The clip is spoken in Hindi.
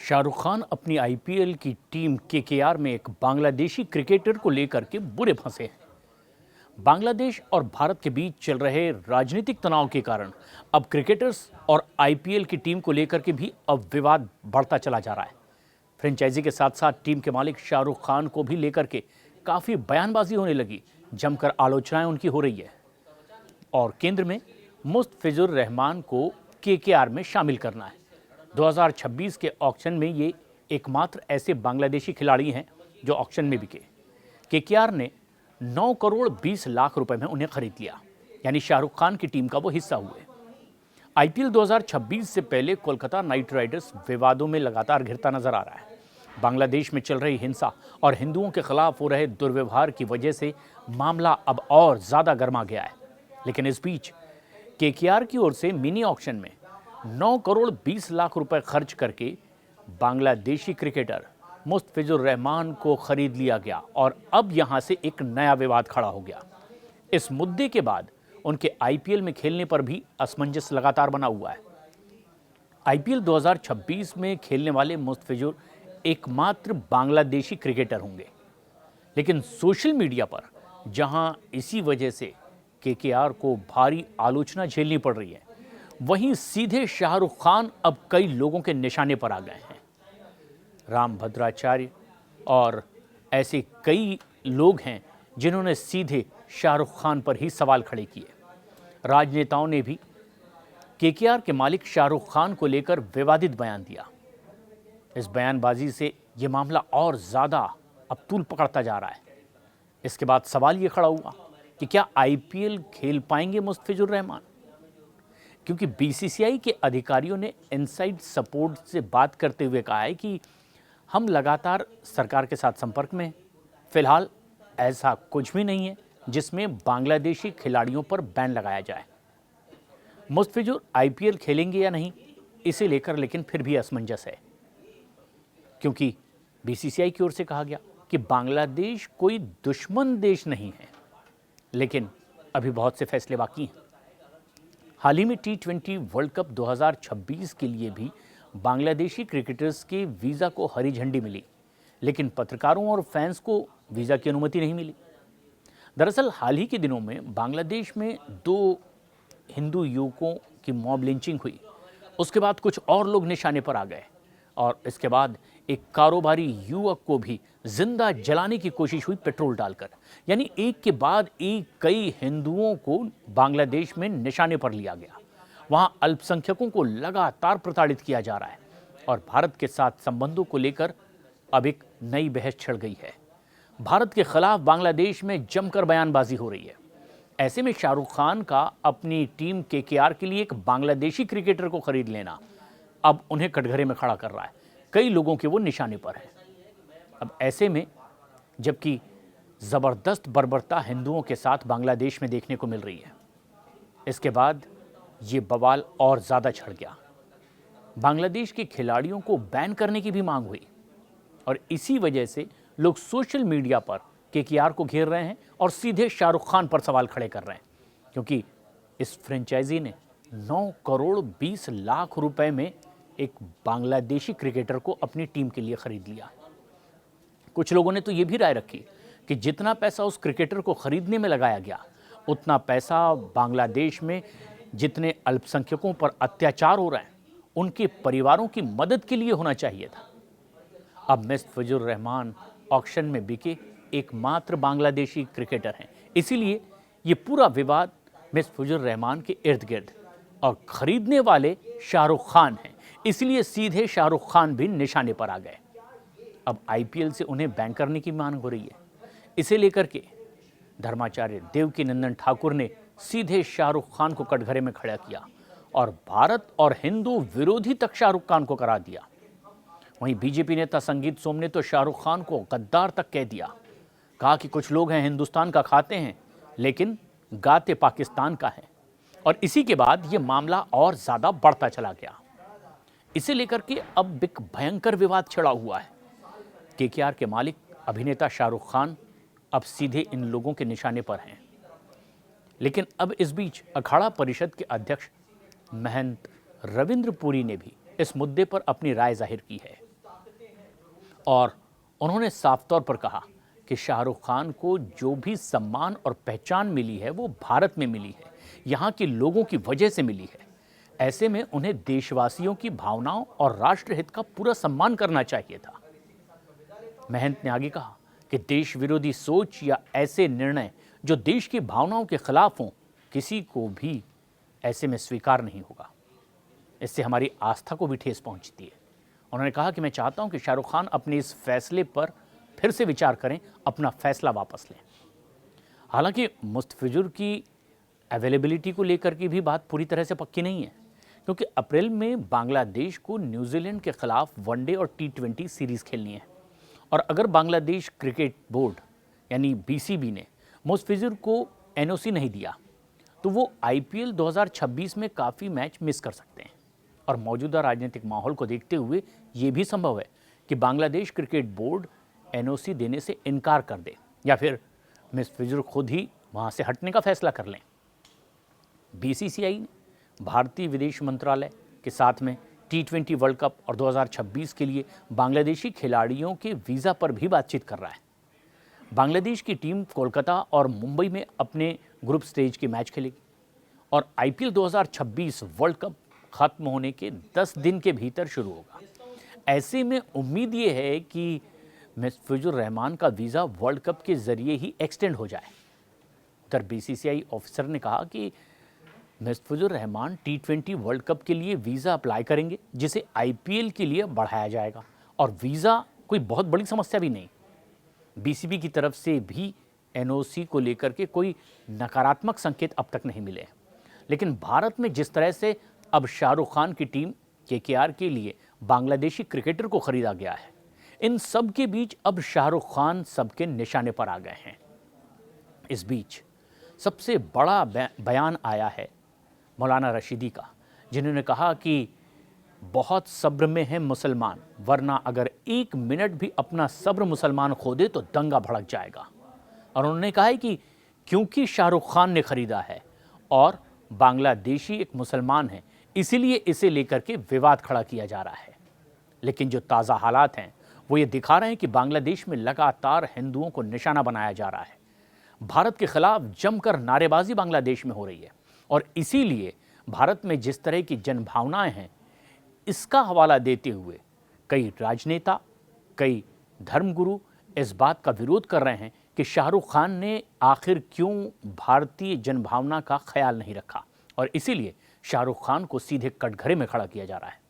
शाहरुख खान अपनी आईपीएल की टीम केकेआर में एक बांग्लादेशी क्रिकेटर को लेकर के बुरे फंसे हैं। बांग्लादेश और भारत के बीच चल रहे राजनीतिक तनाव के कारण अब क्रिकेटर्स और आईपीएल की टीम को लेकर के भी अब विवाद बढ़ता चला जा रहा है। फ्रेंचाइजी के साथ साथ टीम के मालिक शाहरुख खान को भी लेकर के काफ़ी बयानबाजी होने लगी, जमकर आलोचनाएं उनकी हो रही है और केंद्र में मुस्तफिजुर रहमान को केकेआर में शामिल करना है। 2026 के ऑक्शन में ये एकमात्र ऐसे बांग्लादेशी खिलाड़ी हैं जो ऑक्शन में बिके। केकेआर ने 9 करोड़ 20 लाख रुपए में उन्हें खरीद लिया, यानी शाहरुख खान की टीम का वो हिस्सा हुए। आईपीएल 2026 से पहले कोलकाता नाइट राइडर्स विवादों में लगातार घिरता नजर आ रहा है। बांग्लादेश में चल रही हिंसा और हिंदुओं के खिलाफ हो रहे दुर्व्यवहार की वजह से मामला अब और ज्यादा गर्मा गया है। लेकिन इस बीच केकेआर की ओर से मिनी ऑक्शन में 9 करोड़ 20 लाख रुपए खर्च करके बांग्लादेशी क्रिकेटर मुस्तफिजुर रहमान को खरीद लिया गया और अब यहां से एक नया विवाद खड़ा हो गया। इस मुद्दे के बाद उनके आईपीएल में खेलने पर भी असमंजस लगातार बना हुआ है। आईपीएल 2026 में खेलने वाले मुस्तफिजुर एकमात्र बांग्लादेशी क्रिकेटर होंगे, लेकिन सोशल मीडिया पर जहां इसी वजह से केकेआर को भारी आलोचना झेलनी पड़ रही है, वहीं सीधे शाहरुख खान अब कई लोगों के निशाने पर आ गए हैं। राम भद्राचार्य और ऐसे कई लोग हैं जिन्होंने सीधे शाहरुख खान पर ही सवाल खड़े किए। राजनेताओं ने भी केकेआर के मालिक शाहरुख खान को लेकर विवादित बयान दिया। इस बयानबाजी से ये मामला और ज़्यादा अब तूल पकड़ता जा रहा है। इसके बाद सवाल ये खड़ा हुआ कि क्या आईपीएल खेल पाएंगे मुस्तफिजुर रहमान, क्योंकि बीसीसीआई के अधिकारियों ने इनसाइड सपोर्ट से बात करते हुए कहा है कि हम लगातार सरकार के साथ संपर्क में हैं। फिलहाल ऐसा कुछ भी नहीं है जिसमें बांग्लादेशी खिलाड़ियों पर बैन लगाया जाए। मुस्तफिजुर आईपीएल खेलेंगे या नहीं, इसे लेकर लेकिन फिर भी असमंजस है, क्योंकि बीसीसीआई की ओर से कहा गया कि बांग्लादेश कोई दुश्मन देश नहीं है, लेकिन अभी बहुत से फैसले बाकी हैं। हाल ही में T20 वर्ल्ड कप 2026 के लिए भी बांग्लादेशी क्रिकेटर्स के वीज़ा को हरी झंडी मिली, लेकिन पत्रकारों और फैंस को वीज़ा की अनुमति नहीं मिली। दरअसल हाल ही के दिनों में बांग्लादेश में 2 हिंदू युवकों की मॉब लिंचिंग हुई। उसके बाद कुछ और लोग निशाने पर आ गए और इसके बाद एक कारोबारी युवक को भी जिंदा जलाने की कोशिश हुई पेट्रोल डालकर। यानी एक के बाद एक कई हिंदुओं को बांग्लादेश में निशाने पर लिया गया। वहां अल्पसंख्यकों को लगातार प्रताड़ित किया जा रहा है और भारत के साथ संबंधों को लेकर अब एक नई बहस छिड़ गई है। भारत के खिलाफ बांग्लादेश में जमकर बयानबाजी हो रही है। ऐसे में शाहरुख खान का अपनी टीम केकेआर के लिए एक बांग्लादेशी क्रिकेटर को खरीद लेना अब उन्हें कटघरे में खड़ा कर रहा है। कई लोगों के वो निशाने पर हैं। अब ऐसे में जबकि जबरदस्त बर्बरता हिंदुओं के साथ बांग्लादेश में देखने को मिल रही है, इसके बाद ये बवाल और ज्यादा छिड़ गया। बांग्लादेश के खिलाड़ियों को बैन करने की भी मांग हुई और इसी वजह से लोग सोशल मीडिया पर केकेआर को घेर रहे हैं और सीधे शाहरुख खान पर सवाल खड़े कर रहे हैं, क्योंकि इस फ्रेंचाइजी ने 9 करोड़ 20 लाख रुपए में एक बांग्लादेशी क्रिकेटर को अपनी टीम के लिए खरीद लिया। कुछ लोगों ने तो ये भी राय रखी कि जितना पैसा उस क्रिकेटर को खरीदने में लगाया गया, उतना पैसा बांग्लादेश में जितने अल्पसंख्यकों पर अत्याचार हो रहे हैं, उनके परिवारों की मदद के लिए होना चाहिए था। अब मुस्तफिजुर रहमान ऑक्शन में बिके एकमात्र बांग्लादेशी क्रिकेटर हैं, इसीलिए ये पूरा विवाद मुस्तफिजुर रहमान के इर्द गिर्द, और खरीदने वाले शाहरुख खान हैं, इसलिए सीधे शाहरुख खान भी निशाने पर आ गए। अब आईपीएल से उन्हें बैन करने की मांग हो रही है। इसे लेकर के धर्माचार्य देवकीनंदन ठाकुर ने सीधे शाहरुख खान को कटघरे में खड़ा किया और भारत और हिंदू विरोधी तक शाहरुख खान को करा दिया। वहीं बीजेपी नेता संगीत सोम ने तो शाहरुख खान को गद्दार तक कह दिया। कहा कि कुछ लोग हैं हिंदुस्तान का खाते हैं, लेकिन गाते पाकिस्तान का है। और इसी के बाद ये मामला और ज्यादा बढ़ता चला गया। इसे लेकर के अब एक भयंकर विवाद छिड़ा हुआ है। केकेआर के मालिक अभिनेता शाहरुख खान अब सीधे इन लोगों के निशाने पर हैं। लेकिन अब इस बीच अखाड़ा परिषद के अध्यक्ष महंत रविंद्र पुरी ने भी इस मुद्दे पर अपनी राय जाहिर की है। और उन्होंने साफ तौर पर कहा कि शाहरुख खान को जो भी सम्मान और पहचान मिली है वो भारत में मिली है, यहाँ के लोगों की वजह से मिली है। ऐसे में उन्हें देशवासियों की भावनाओं और राष्ट्रहित का पूरा सम्मान करना चाहिए था। महंत ने आगे कहा कि देश विरोधी सोच या ऐसे निर्णय जो देश की भावनाओं के खिलाफ हों, किसी को भी ऐसे में स्वीकार नहीं होगा। इससे हमारी आस्था को भी ठेस पहुंचती है। उन्होंने कहा कि मैं चाहता हूं कि शाहरुख खान अपने इस फैसले पर फिर से विचार करें, अपना फैसला वापस लें। हालांकि मुस्तफिजुर की अवेलेबिलिटी को लेकर की भी बात पूरी तरह से पक्की नहीं है, क्योंकि अप्रैल में बांग्लादेश को न्यूजीलैंड के खिलाफ वनडे और T20 सीरीज खेलनी है। और अगर बांग्लादेश क्रिकेट बोर्ड यानी BCB ने मुस्तफिजुर को NOC नहीं दिया तो वो IPL 2026 में काफ़ी मैच मिस कर सकते हैं। और मौजूदा राजनीतिक माहौल को देखते हुए ये भी संभव है कि बांग्लादेश क्रिकेट बोर्ड NOC देने से इनकार कर दे या फिर मुस्तफिजुर खुद ही वहाँ से हटने का फैसला कर लें। BCCI ने भारतीय विदेश मंत्रालय के साथ में T20 वर्ल्ड कप और 2026 के लिए बांग्लादेशी खिलाड़ियों के वीज़ा पर भी बातचीत कर रहा है। बांग्लादेश की टीम कोलकाता और मुंबई में अपने ग्रुप स्टेज के मैच खेलेगी और IPL 2026 वर्ल्ड कप खत्म होने के 10 दिन के भीतर शुरू होगा। ऐसे में उम्मीद ये है कि मुस्तफिजुर रहमान का वीज़ा वर्ल्ड कप के जरिए ही एक्सटेंड हो जाए। उधर BCCI ऑफिसर ने कहा कि Mustafizur Rahman T20 world cup के लिए वीज़ा अप्लाई करेंगे, जिसे IPL के लिए बढ़ाया जाएगा। और वीज़ा कोई बहुत बड़ी समस्या भी नहीं। BCB की तरफ से भी NOC को लेकर के कोई नकारात्मक संकेत अब तक नहीं मिले। लेकिन भारत में जिस तरह से अब शाहरुख खान की टीम KKR के लिए बांग्लादेशी क्रिकेटर को खरीदा गया है, इन सब के बीच अब शाहरुख खान सबके निशाने पर आ गए हैं। इस बीच सबसे बड़ा बयान आया है मौलाना रशीदी का, जिन्होंने कहा कि बहुत सब्र में है मुसलमान, वरना अगर 1 मिनट भी अपना सब्र मुसलमान खो दे तो दंगा भड़क जाएगा। और उन्होंने कहा है कि क्योंकि शाहरुख खान ने खरीदा है और बांग्लादेशी एक मुसलमान है, इसीलिए इसे लेकर के विवाद खड़ा किया जा रहा है। लेकिन जो ताज़ा हालात हैं वो ये दिखा रहे हैं कि बांग्लादेश में लगातार हिंदुओं को निशाना बनाया जा रहा है। भारत के खिलाफ जमकर नारेबाजी बांग्लादेश में हो रही है और इसीलिए भारत में जिस तरह की जनभावनाएं हैं, इसका हवाला देते हुए कई राजनेता, कई धर्मगुरु इस बात का विरोध कर रहे हैं कि शाहरुख खान ने आखिर क्यों भारतीय जनभावना का ख्याल नहीं रखा और इसीलिए शाहरुख खान को सीधे कटघरे में खड़ा किया जा रहा है।